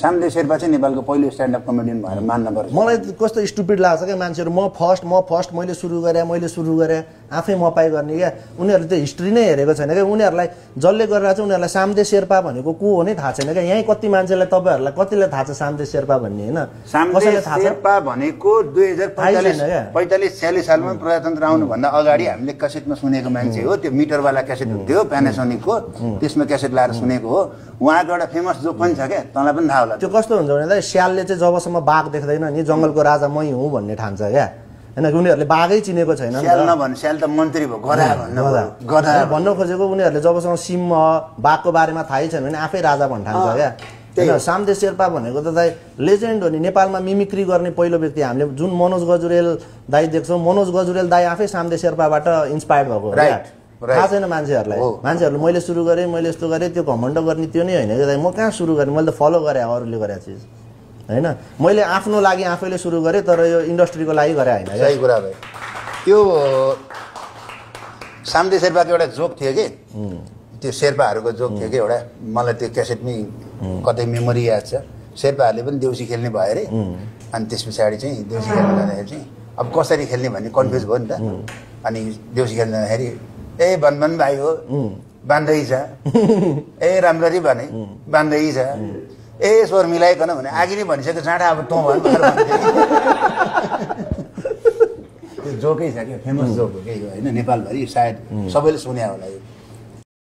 सामदेव शेर्पा चाहिँ नेपालको पहिलो स्ट्यान्डअप कमेडियन भएर मान्न पर्छ। मलाई कस्तो स्टुपिड लाग्छ क्या मान्छेहरू म फर्स्ट मैले सुरु गरेँ आफै म पाइ गर्ने क्या। उनीहरूले त्यो हिस्ट्री नै हेरेको छैन क्या। उनीहरूलाई जसले गरेर चाहिँ उनीहरूलाई सामदेव शेर्पा भनेको को हो नै थाहा छैन क्या। यहीँ कति मान्छेलाई तपाईँहरूलाई कतिलाई थाहा छ सामदेव शेर्पा भन्ने होइन? सामदेव शेर्पा भनेको 2045-46 सालमा प्रजातन्त्र आउनुभन्दा अगाडि हामीले क्यासेटमा सुनेको मान्छे हो। त्यो मिटरवाला क्यासेट हुन्थ्यो प्यानासोनिकको, त्यसमा क्यासेट लाएर सुनेको हो। उहाँको एउटा फेमस जोक पनि छ क्या, तँलाई पनि थाहा होला। त्यो कस्तो हुन्छ भने स्यालले चाहिँ जबसम्म बाघ देख्दैन नि जङ्गलको राजा मै हुँ भन्ने ठान्छ क्या। होइन उनीहरूले बाघै चिनेको छैन। स्याल नभन्, स्याल त मन्त्री भयो, गधा भन्न खोजेको उनीहरूले जबसम्म सिंह बाघको बारेमा थाहै छैन भने आफै राजा भन्न ठान्छ क्या। होइन सामदेव शेर्पा भनेको त दाइ लेजेन्ड हो नि। नेपालमा मिमिक्री गर्ने पहिलो व्यक्ति हामीले जुन मनोज गजुरेल दाइ देख्छौँ, मनोज गजुरेल दाइ आफै सामदेव शेर्पाबाट इन्सपायर्ड भएको हो। थाहा छैन मान्छेहरूलाई। मान्छेहरूले मैले सुरु गरेँ, मैले यस्तो गरेँ, त्यो घमण्ड गर्ने त्यो नै होइन कि म कहाँ सुरु गरेँ? मैले त फलो गरेँ अरूले गरेको चिज होइन। मैले आफ्नो लागि आफैले सुरु गरेँ, तर यो इन्डस्ट्रीको लागि गरेँ होइन। सही कुरा भयो। त्यो सामदेव शेर्पाको एउटा जोक थियो कि, त्यो शेर्पाहरूको जोक थियो कि एउटा, मलाई त्यो क्यासेटमै कतै मेमोरी याद छ। शेर्पाहरूले पनि देउसी खेल्ने भयो अरे, अनि त्यस पछाडि चाहिँ देउसी खेल्न जाँदाखेरि चाहिँ अब कसरी खेल्ने भन्ने कन्फ्युज भयो नि त। अनि देउसी खेल्न जाँदाखेरि ए भन भाइ हो बान्दैछ, ए राम्ररी भने बान्दैछ, ए स्वर मिलाइकन भने आगे नै भनिसक्यो चाँडा अब तँ भन्। त्यो जोकै छ क्या, फेमस जोक हो कि होइन नेपालभरि, सायद सबैले सुने होला यो।